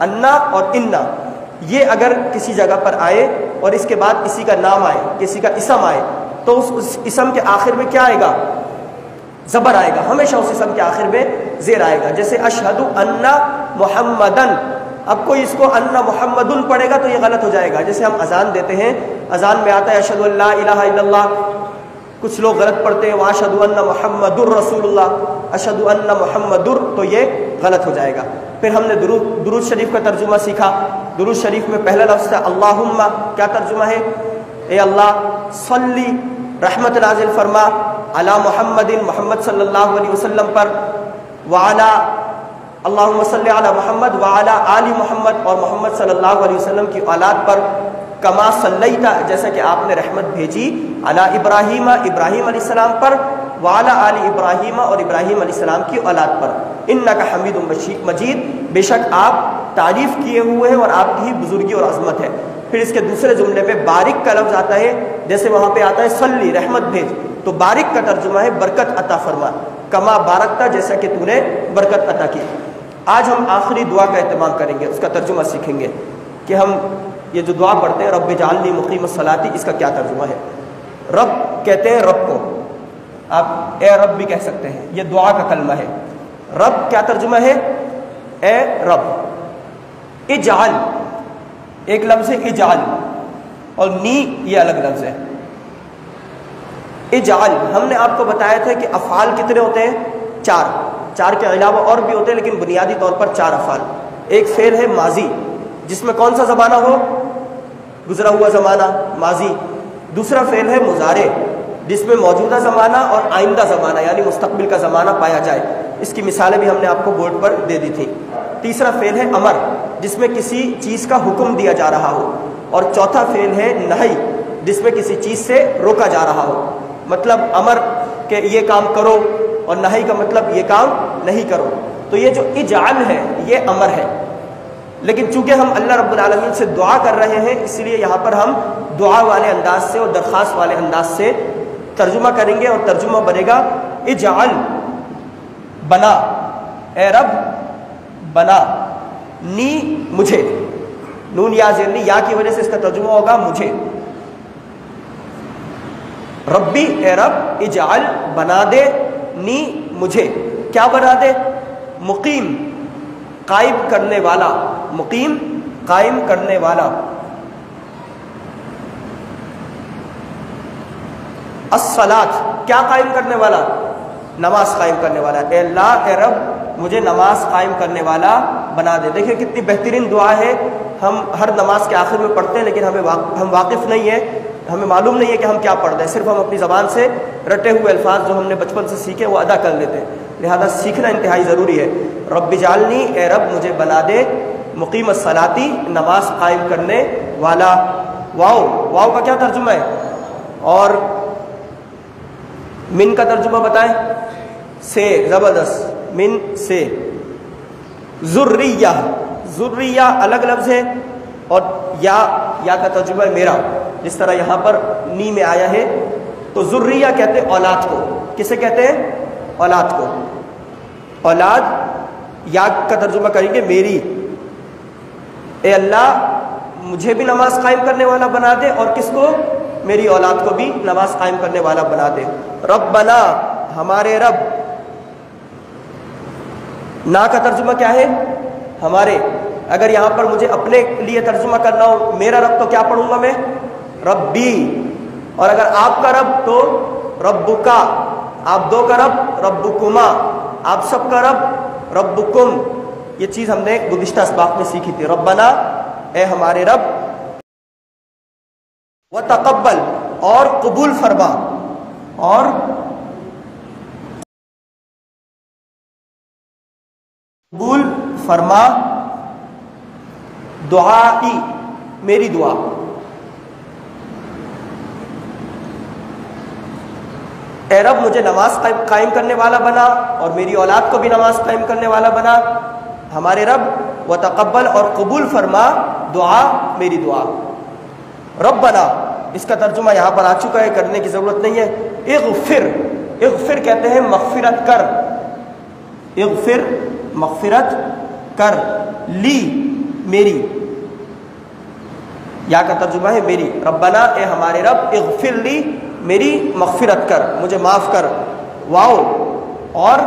انا اور انا، یہ اگر کسی جگہ پر آئے اور اس کے بعد کسی کا نام آئے، کسی کا اسم آئے، تو اس اسم کے آخر میں کیا آئے گا؟ زبر آئے گا، ہمیشہ اس اسم کے آخر میں زیر آئے گا. جیسے اشہد ان محمدن، اب کوئی اس کو ان محمدن پڑھے گا تو یہ غلط ہو جائے گا. جیسے ہم اذان دیتے ہیں، اذان میں آتا ہے اشہد ان لا الہ الا اللہ، کچھ لوگ غلط پڑھتے ہیں واشہد ان محمد الرسول اللہ، اشہد ان محمد، تو یہ غلط ہو جائے گا. پھر ہم نے درود شریف کا ترجمہ سیکھا. درود شریف میں پہلا لفظ ہے اللہم، کیا ترجمہ ہے؟ اے اللہ صلی، رحمت نازل فرما، علی محمد، محمد صلی اللہ علیہ وسلم پر، وعلی، اللہم صلی علی محمد وعلی آل محمد، اور محمد صلی اللہ علیہ وسلم کی اولاد پر، کما صلیت، جیسا کہ آپ نے رحمت بھیجی، علی ابراہیم، ابراہیم علیہ السلام پر، وعلی آل ابراہیم، اور ابراہیم علیہ السلام کی اولاد پر، انک حمید مجید، بے شک آپ تعریف کیے ہوئے ہیں اور آپ کی ہی بزرگی اور عظمت ہے. پھر اس کے دوسرے جملے میں بارک کا لفظ آتا ہے، جیسے وہاں پہ آتا ہے صلی، رحمت بھیج، تو بارک کا ترجمہ ہے برکت عطا فرما، کما بارکتا، جیسا کہ تو نے برکت عطا کی. آج ہم آخری دعا کا اہتمام کریں گے، اس کا ترجمہ سیکھیں گے کہ ہم یہ جو دعا پڑھتے ہیں رب اجعلنی مقیم الصلاۃ، اس کا کیا ترجمہ ہے. رب کہتے ہیں رب کو، آپ اے رب بھی کہہ سکتے ہیں، یہ دعا کا کلمہ ہے. رب کیا ترجمہ ہے؟ اے رب. اجعل ایک لفظ ہے اجعل، اور نی یہ الگ لفظ ہے. اجعل، ہم نے آپ کو بتایا تھا کہ افعال کتنے ہوتے ہیں؟ چار کے علاوہ اور بھی ہوتے ہیں، لیکن بنیادی طور پر 4 افعال. ایک فعل ہے ماضی، جس میں کون سا زمانہ ہو؟ گزرا ہوا زمانہ، ماضی. دوسرا فعل ہے مضارع، جس میں موجودہ زمانہ اور آئندہ زمانہ یعنی مستقبل کا زمانہ پایا جائے. اس کی مثالیں بھی ہم نے آپ کو بورڈ پر دے دی تھی. تیسرا فعل ہے امر، جس میں کسی چیز کا حکم دیا جا رہا ہو. اور چوتھا فعل ہے نہی، جس میں کسی چیز سے روکا جا رہا ہو. مطلب امر کہ یہ کام کرو، اور نہی کا مطلب یہ کام نہیں کرو. تو یہ جو اجعل ہے یہ امر ہے، لیکن چونکہ ہم اللہ رب العالمین سے دعا کر رہے ہیں، اس لیے یہاں پر ہم دعا والے انداز سے اور درخواست والے انداز سے ترجمہ کریں گے، اور ترجمہ بنے گا اجعل، بنا، اے رب بنا، نی مجھے، نون یا زیر یا کی وجہ سے اس کا ترجمہ ہوگا مجھے. ربی، اے رب، اجعل بنا دے، نی مجھے، کیا بنا دے؟ مقیم، قائم کرنے والا، مقیم قائم کرنے والا. الصلاۃ، کیا قائم کرنے والا؟ نماز قائم کرنے والا. اے اللہ، اے رب مجھے نماز قائم کرنے والا بنا دے. دیکھیں کتنی بہترین دعا ہے. ہم ہر نماز کے آخر میں پڑھتے ہیں، لیکن ہم واقف نہیں ہیں، ہمیں معلوم نہیں ہے کہ ہم کیا پڑھ رہے ہیں. صرف ہم اپنی زبان سے رٹے ہوئے الفاظ جو ہم نے بچپن سے سیکھے وہ ادا کر لیتے ہیں. لہذا سیکھنا انتہائی ضروری ہے. رب اجعلنی، اے رب مجھے بنا دے، مقیم الصلاۃ، نماز قائم کرنے والا. واو کا کیا ترجمہ ہے؟ اور من کا ترجمہ بتائیں. سے، زبردست، من سے. ذریہ، ذریہ الگ لفظ ہے، اور یا کا ترجمہ ہے میرا، جس طرح یہاں پر نی میں آیا ہے. تو ذریہ کہتے ہیں اولاد کو. کسے کہتے ہیں؟ اولاد کو. اولاد، یا کا ترجمہ کریں گے میری. اے اللہ مجھے بھی نماز قائم کرنے والا بنا دے، اور کس کو؟ میری اولاد کو بھی نماز قائم کرنے والا بنا دے. ربنا، ہمارے رب. نا کا ترجمہ کیا ہے؟ ہمارے. اگر یہاں پر مجھے اپنے لیے ترجمہ کرنا ہو، میرا رب، تو کیا پڑھوں گا میں؟ ربی. اور اگر آپ کا رب تو ربکا، آپ دو کا رب ربکما، آپ سب کا رب ربکم. یہ چیز ہم نے گزشتہ اسباق میں سیکھی تھی. ربنا، اے ہمارے رب. وتقبل، اور قبول فرما، اور قبول فرما دعائی، میری دعا. اے رب مجھے نماز قائم کرنے والا بنا، اور میری اولاد کو بھی نماز قائم کرنے والا بنا. ہمارے رب. وتقبل، اور قبول فرما دعا، میری دعا. ربنا، اس کا ترجمہ یہاں پر آ چکا ہے، کرنے کی ضرورت نہیں ہے. اغفر، اغفر کہتے ہیں مغفرت کر. اغفر، مغفرت کر. لی، میری، یا کا ترجمہ ہے میری، ربنا اے ہمارے رب، اغفر لی میری مغفرت کر، مجھے معاف کر، واو اور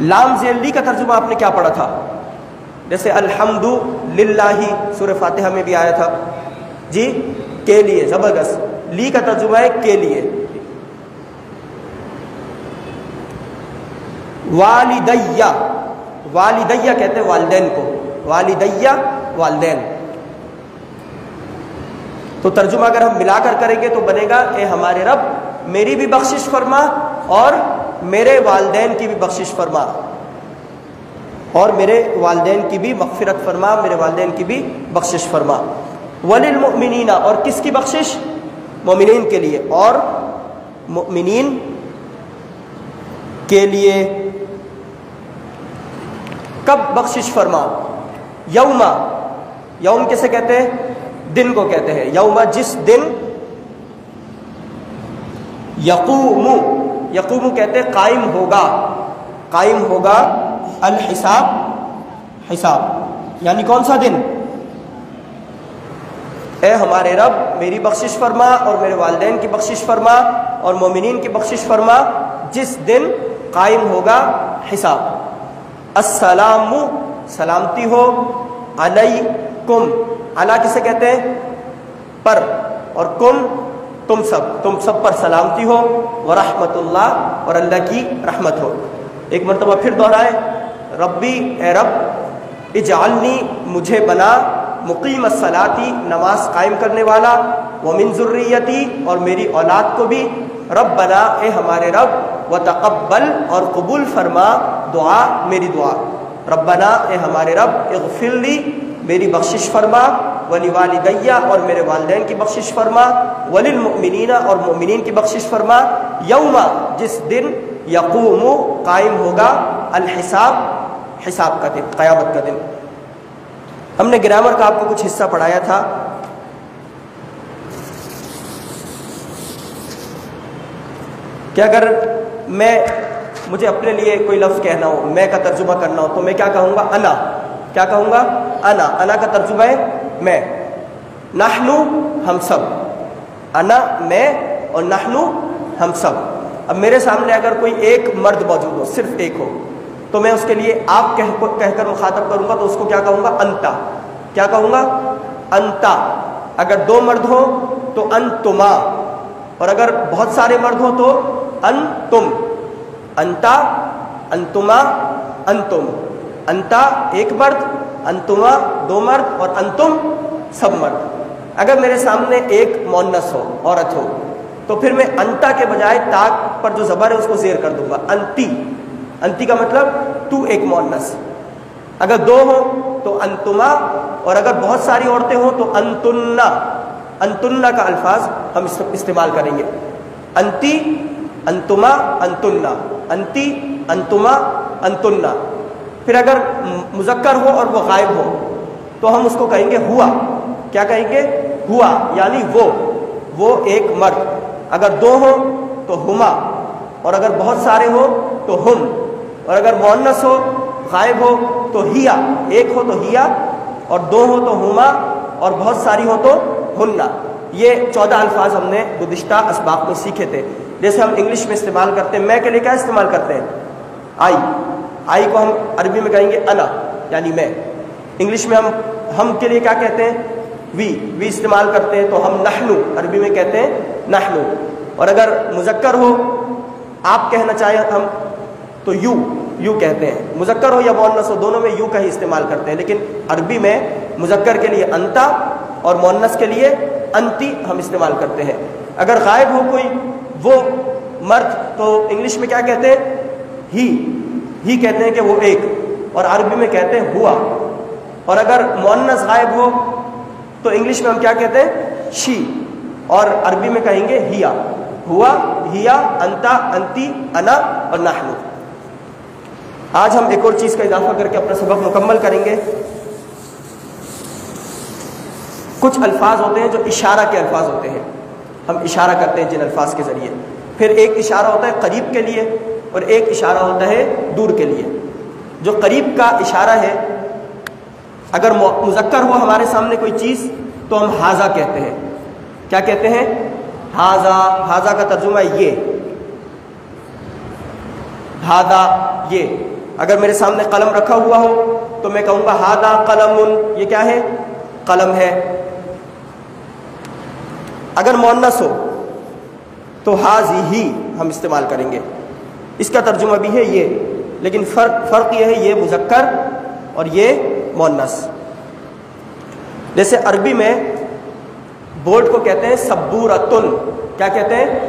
لام زیر لی کا ترجمہ آپ نے کیا پڑھا تھا؟ جیسے الحمد للہ سورہ فاتحہ میں بھی آیا تھا جی، کے لیے، زبردست، لی کا ترجمہ ہے کے لیے۔ والدیہ، والدیہ کہتے ہیں والدین کو، والدیہ والدین، تو ترجمہ اگر ہم ملا کر کریں گے تو بنے گا اے ہمارے رب میری بھی بخشش فرما اور میرے والدین کی بھی بخشش فرما، اور میرے والدین کی بھی مغفرت فرما، میرے والدین کی بھی بخشش فرما۔ وللمؤمنین، اور کس کی بخشش؟ مومنین کے لیے، اور مؤمنین کے لیے کب بخشش فرما؟ یوم، یوم کسے کہتے ہیں؟ دن کو کہتے ہیں، یوم جس دن، یقوم، یقوم کہتے ہیں قائم ہوگا، قائم ہوگا، الحساب، حساب، یعنی کون سا دن؟ اے ہمارے رب میری بخشش فرما اور میرے والدین کی بخشش فرما اور مومنین کی بخشش فرما جس دن قائم ہوگا حساب۔ السلام، سلامتی ہو، علیکم، علی کسے کہتے ہیں؟ پر، اور کم، تم سب پر سلامتی ہو، ورحمت اللہ، اور اللہ کی رحمت ہو۔ ایک مرتبہ پھر دہرائے، ربی اے رب، اجعلنی مجھے بنا، مقیم الصلاتی نماز قائم کرنے والا، ومن ذریتی اور میری اولاد کو بھی، ربنا اے ہمارے رب، وتقبل اور قبول فرما دعا میری دعا، ربنا اے ہمارے رب، اغفر لی میری بخشش فرما، ولوالدیہ اور میرے والدین کی بخشش فرما، وللمؤمنین اور مومنین کی بخشش فرما، یوم جس دن، یقوم قائم ہوگا، الحساب حساب کا دن، قیامت کا دن۔ ہم نے گرامر کا آپ کو کچھ حصہ پڑھایا تھا، کہ اگر مجھے اپنے لیے کوئی لفظ کہنا ہو، میں کا ترجمہ کرنا ہو، تو میں کیا کہوں گا؟ انا، کیا کہوں گا؟ انا، انا کا ترجمہ ہے میں، نحنو ہم سب، انا میں اور نحنو ہم سب۔ اب میرے سامنے اگر کوئی ایک مرد موجود ہو، صرف ایک ہو، تو میں اس کے لیے آپ کہہ کر مخاطب کروں گا، تو اس کو کیا کہوں گا؟ انتا، کیا کہوں گا؟ انتا۔ اگر دو مرد ہو تو انتما، اور اگر بہت سارے مرد ہو تو انتم، انتا، انتما، انتم، انتا ایک مرد، انتما دو مرد، اور انتم سب مرد۔ اگر میرے سامنے ایک مؤنث ہو، عورت ہو، تو پھر میں انتا کے بجائے تا پر جو زبر ہے اس کو زیر کر دوں گا، انتی، انتی کا مطلب تو ایک مؤنث۔ اگر دو ہو تو انتما، اور اگر بہت ساری عورتیں ہوں تو انتنا، انتنا کا الفاظ ہم استعمال کریں گے، انتی، انتما، انتنا، انتی، انتما، انتنا۔ پھر اگر مذکر ہو اور وہ غائب ہو تو ہم اس کو کہیں گے ہوا، کیا کہیں گے؟ ہوا، یعنی وہ ایک مرد۔ اگر دو ہو تو ہما، اور اگر بہت سارے ہو تو ہم، اور اگر مؤنث ہو غائب ہو تو ہیا، ایک ہو تو ہیا، اور دو ہو تو ہما، اور بہت ساری ہو تو ہننا۔ یہ 14 الفاظ ہم نے گزشتہ اسباق میں سیکھے تھے۔ جیسے ہم انگلش میں استعمال کرتے ہیں، میں کے لیے کیا استعمال کرتے ہیں؟ آئی، آئی کو ہم عربی میں کہیں گے انا، یعنی میں۔ انگلش میں ہم کے لیے کیا کہتے ہیں؟ وی استعمال کرتے ہیں، تو ہم نحنو، عربی میں کہتے ہیں نحنو۔ اور اگر مذکر ہو، آپ کہنا چاہیں ہم، تو یو کہتے ہیں، مذکر ہو یا مؤنث ہو دونوں میں یو کا ہی استعمال کرتے ہیں، لیکن عربی میں مذکر کے لیے انتا اور مؤنث کے لیے انتی ہم استعمال کرتے ہیں۔ اگر غائب ہو کوئی وہ مرد تو انگلش میں کیا کہتے ہیں؟ ہی کہتے ہیں کہ وہ ایک، اور عربی میں کہتے ہیں ہوا۔ اور اگر مؤنث غائب ہو تو انگلش میں ہم کیا کہتے ہیں؟ شی، اور عربی میں کہیں گے ہیا، ہوا، ہیا، انتا، انتی، انا اور نحنو۔ آج ہم ایک اور چیز کا اضافہ کر کے اپنا سبق مکمل کریں گے۔ کچھ الفاظ ہوتے ہیں جو اشارہ کے الفاظ ہوتے ہیں، ہم اشارہ کرتے ہیں جن الفاظ کے ذریعے۔ پھر ایک اشارہ ہوتا ہے قریب کے لیے اور ایک اشارہ ہوتا ہے دور کے لیے۔ جو قریب کا اشارہ ہے اگر مذکر ہو ہمارے سامنے کوئی چیز تو ہم ہاذا کہتے ہیں. کیا کہتے ہیں؟ ہاذا. ہاذا کا ترجمہ ہے یہ. ہاذا یہ. اگر میرے سامنے قلم رکھا ہوا ہو تو میں کہوں گا ہاذا قلم. یہ کیا ہے؟ قلم ہے. اگر مؤنث ہو تو ہاذہ ہم استعمال کریں گے. اس کا ترجمہ بھی ہے یہ، لیکن فرق یہ ہے یہ مذکر اور یہ مؤنث. جیسے عربی میں بورڈ کو کہتے ہیں سبورتن. کیا کہتے ہیں؟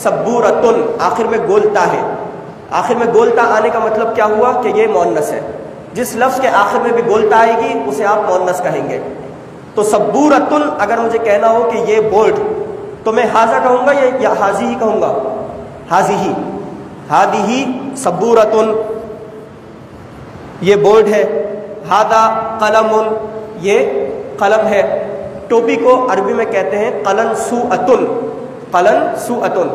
سبورتن. آخر میں گولتا ہے. آخر میں گولتا آنے کا مطلب کیا ہوا کہ یہ مؤنث ہے. جس لفظ کے آخر میں بھی گولتا آئے گی اسے آپ مؤنث کہیں گے. تو سبورتن اگر مجھے کہنا ہو کہ یہ بورڈ تو میں ہاذا کہوں گا یا ہاذہ ہی کہوں گا؟ ہاذہ. ہادہ سبورتن یہ بورڈ ہے. ہاذا قلم یہ قلم ہے. ٹوپی کو عربی میں کہتے ہیں قلنسوۃن. قلنسوۃن.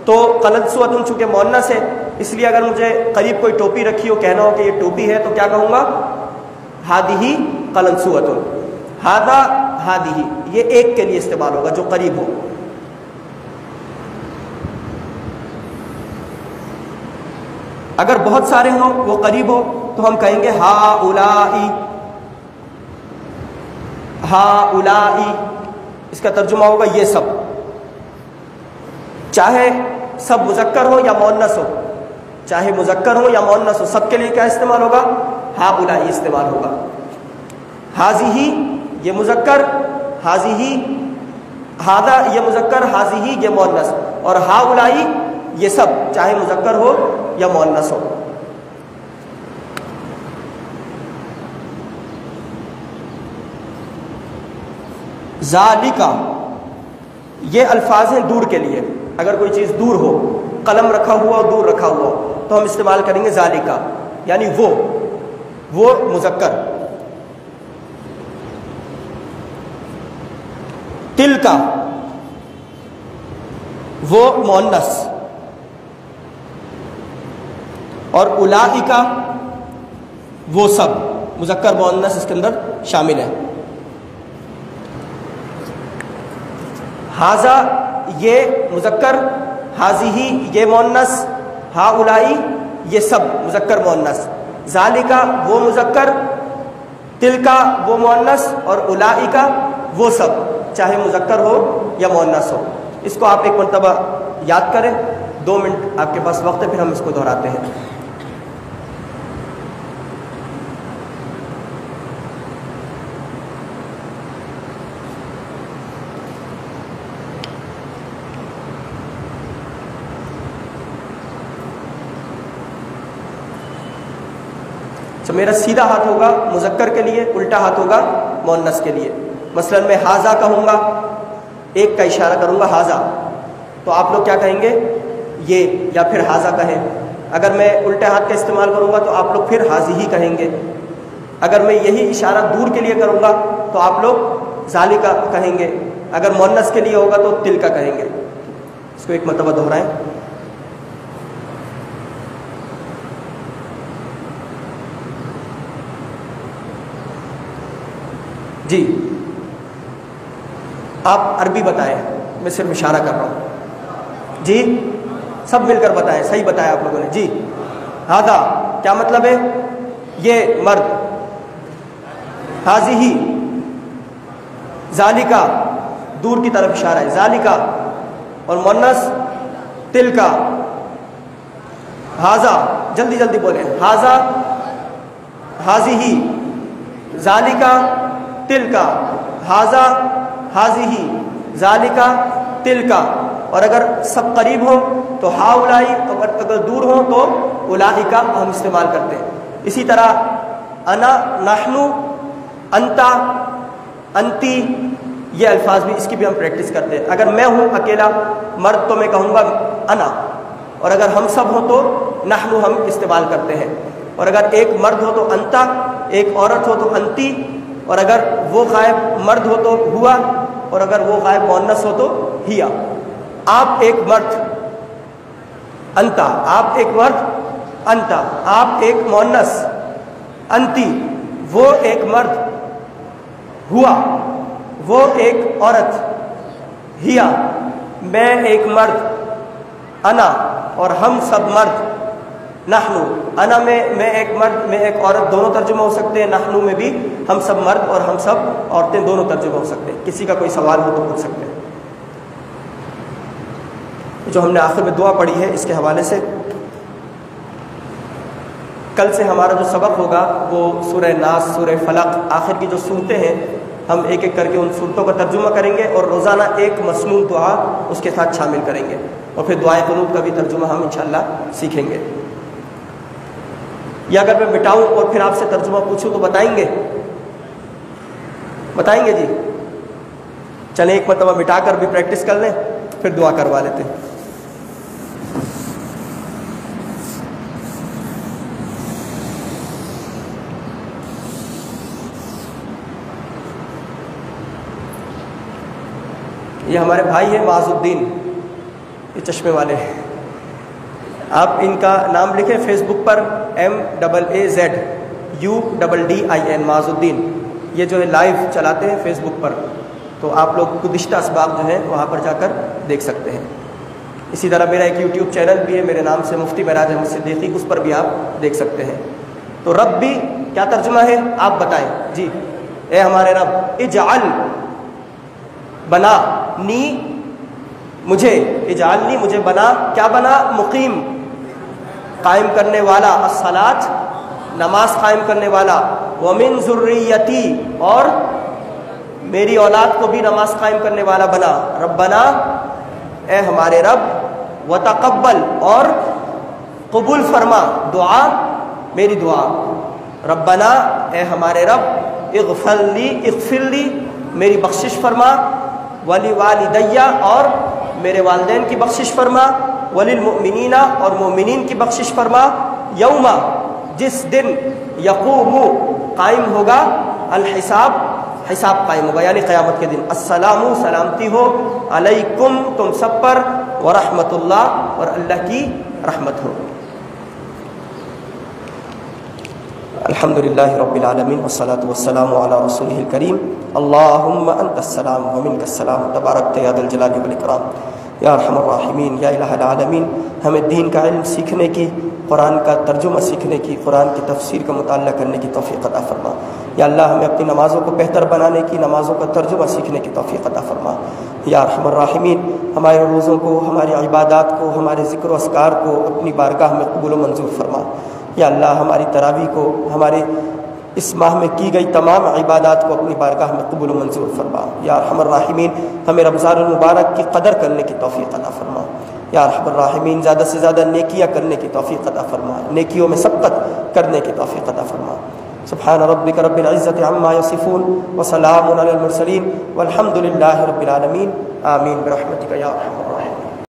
تو قلنسوۃن چونکہ مؤنث ہے اس لیے اگر مجھے قریب کوئی ٹوپی رکھی ہو کہنا ہو کہ یہ ٹوپی ہے تو کیا کہوں گا؟ ہادہ قلنسوۃن. ہاذا ہادہ یہ ایک کے لیے استعمال ہوگا جو قریب ہو. اگر بہت سارے ہوں وہ قریب ہو تو ہم کہیں گے ہؤلاء. ہؤلاء اس کا ترجمہ ہوگا یہ سب. چاہے سب مذکر ہو یا مؤنث ہو، چاہے مذکر ہو یا مؤنث ہو، سب کے لیے کیا استعمال ہوگا؟ ہؤلاء استعمال ہوگا. ہاذہ یہ مذکر، ہاذہ ہاذا یہ مذکر، ہاذہ یہ مؤنث، اور ہؤلاء یہ سب چاہے مذکر ہو یا مؤنث ہو. ذالک یہ الفاظ ہیں دور کے لیے. اگر کوئی چیز دور ہو، قلم رکھا ہوا اور دور رکھا ہوا ہو تو ہم استعمال کریں گے ذالک، یعنی وہ مذکر. تلک وہ مؤنث، اور اولئک وہ سب مذکر مؤنث اس کے اندر شامل ہے. ہاذا یہ مذکر، ہاذہ یہ مؤنث، ہؤلاء یہ سب مذکر مؤنث. ذالک وہ مذکر، تلک وہ مؤنث، اور اولئک وہ سب چاہے مذکر ہو یا مؤنث ہو. اس کو آپ ایک مرتبہ یاد کریں. 2 منٹ آپ کے پاس وقت ہے، پھر ہم اس کو دہراتے ہیں. میرا سیدھا ہاتھ ہوگا مذکر کے لیے، الٹا ہاتھ ہوگا مؤنث کے لیے. مثلا میں ہاذا کہوں گا، ایک کا اشارہ کروں گا ہاذا، تو آپ لوگ کیا کہیں گے؟ یہ، یا پھر ہاذا کہیں. اگر میں الٹے ہاتھ کا استعمال کروں گا تو آپ لوگ پھر ہاذہ ہی کہیں گے. اگر میں یہی اشارہ دور کے لیے کروں گا تو آپ لوگ ذالک کہیں گے. اگر مؤنث کے لیے ہوگا تو تلک کہیں گے. اس کو ایک مرتبہ دہرائیں. جی آپ عربی بتائیں، میں صرف اشارہ کر رہا ہوں. جی سب مل کر بتائیں. صحیح بتایا آپ لوگوں نے. جی ہاذا کیا مطلب ہے؟ یہ مرد. ہاذہ ذالک دور کی طرف اشارہ ہے، ذالک، اور مؤنث تلک. ہاذا جلدی جلدی بولیں. ہاذا، ہاذہ، ذالک، تلک. ہاذا، ہاذہ، ذالک، تلک. اور اگر سب قریب ہو تو ہؤلاء، اگر دور ہو تو اولئک ہم استعمال کرتے ہیں. اسی طرح انا، نحن، انت، انتی یہ الفاظ بھی، اس کی بھی ہم پریکٹس کرتے ہیں. اگر میں ہوں اکیلا مرد تو میں کہوں گا انا، اور اگر ہم سب ہوں تو نحن ہم استعمال کرتے ہیں. اور اگر ایک مرد ہو تو انتا، ایک عورت ہو تو انتی، اور اگر وہ غائب مرد ہو تو ہوا، اور اگر وہ غائب مؤنث ہو تو ہیا. آپ ایک مرد انتا، آپ ایک مرد انتا، آپ ایک مؤنث انتی، وہ ایک مرد ہوا وہ ایک عورت، ہیا میں ایک مرد، انا اور ہم سب مرد، نحنو انا میں ایک مرد میں ایک عورت دونوں ترجمہ ہو سکتے ہیں، نحنو میں بھی ہم سب مرد اور ہم سب عورتیں دونوں ترجمہ ہو سکتے ہیں۔ کسی کا کوئی سوال ہو تو پوچھ سکتے ہیں۔ جو ہم نے آخر میں دعا پڑھی ہے اس کے حوالے سے، کل سے ہمارا جو سبق ہوگا وہ سورہ ناس، سورہ فلق، آخر کی جو صورتیں ہیں ہم ایک ایک کر کے ان صورتوں کا ترجمہ کریں گے اور روزانہ ایک مسنون دعا اس کے ساتھ شامل کریں گے، اور پھر دعائے قنوت کا بھی ترجمہ ہم انشاءاللہ سیکھیں گے۔ یا اگر میں مٹاؤں اور پھر آپ سے ترجمہ پوچھوں تو بتائیں گے؟ بتائیں گے جی؟ چلیں ایک مرتبہ مٹا کر بھی پریکٹس کر لیں، پھر دعا کروا لیتے ہیں۔ یہ ہمارے بھائی ہیں معاذ الدین، یہ چشمے والے ہیں، آپ ان کا نام لکھیں فیس بک پر MAZUDDIN، معاذ الدین۔ یہ جو ہے لائیو چلاتے ہیں فیس بک پر، تو آپ لوگ گزشتہ اسباق جو ہیں وہاں پر جا کر دیکھ سکتے ہیں۔ اسی طرح میرا ایک یوٹیوب چینل بھی ہے میرے نام سے، مفتی معراج احمد صدیقی، اس پر بھی آپ دیکھ سکتے ہیں۔ تو رب بھی کیا ترجمہ ہے آپ بتائیں جی؟ اے ہمارے رب، اجعل بنا نی مجھے، اجعلنی مجھے بنا، کیا بنا؟ مقیم قائم کرنے والا، الصلاۃ نماز قائم کرنے والا، ومن ذریتی اور میری اولاد کو بھی نماز قائم کرنے والا بنا، ربنا اے ہمارے رب، وتقبل اور قبول فرما دعا میری دعا، ربنا اے ہمارے رب، اغفر لی میری بخشش فرما، ولی والدیہ اور میرے والدین کی بخشش فرما، وللمؤمنین اور مومنین کی بخشش فرما، یوم جس دن یقوم قائم ہوگا، الحساب حساب قائم ہوگا یعنی قیامت کے دن، السلام سلامتی ہو، علیکم تم سب پر، ورحمۃ اللہ اور اللہ کی رحمت ہو۔ الحمدللہ رب العالمین والصلاة والسلام علی رسولہ الکریم، اللہم انت السلام ومنک السلام، تبارکت یا ذا الجلال والاکرام، یا ارحم الراحمین، یا الہ العالمین۔ ہمیں دین کا علم سیکھنے کی، قرآن کا ترجمہ سیکھنے کی، قرآن کی تفسیر کا مطالعہ کرنے کی توفیق عطا فرما۔ یا اللہ ہمیں اپنی نمازوں کو بہتر بنانے کی، نمازوں کا ترجمہ سیکھنے کی توفیق عطا فرما۔ یا ارحم الراحمین، ہمارے روزوں کو، ہماری عبادات کو، ہمارے ذکر و اذکار کو اپنی بارگاہ میں قبول و منظور فرما۔ یا اللہ ہماری تراویح کو، ہمارے اس ماہ میں کی گئی تمام عبادات کو اپنی بارگاہ میں قبول و منظور فرما۔ یا ارحم الراحمین، ہمیں رمضان المبارک کی قدر کرنے کی توفیق عطا فرما۔ یا ارحم الراحمین، زیادہ سے زیادہ نیکیاں کرنے کی توفیق عطا فرما، نیکیوں میں سبقت کرنے کی توفیق عطا فرما۔ سبحان ربک رب العزۃ عما یصفون وسلام علی المرسلین والحمد للہ رب العالمین، آمین برحمتک یا ارحم الراحمین۔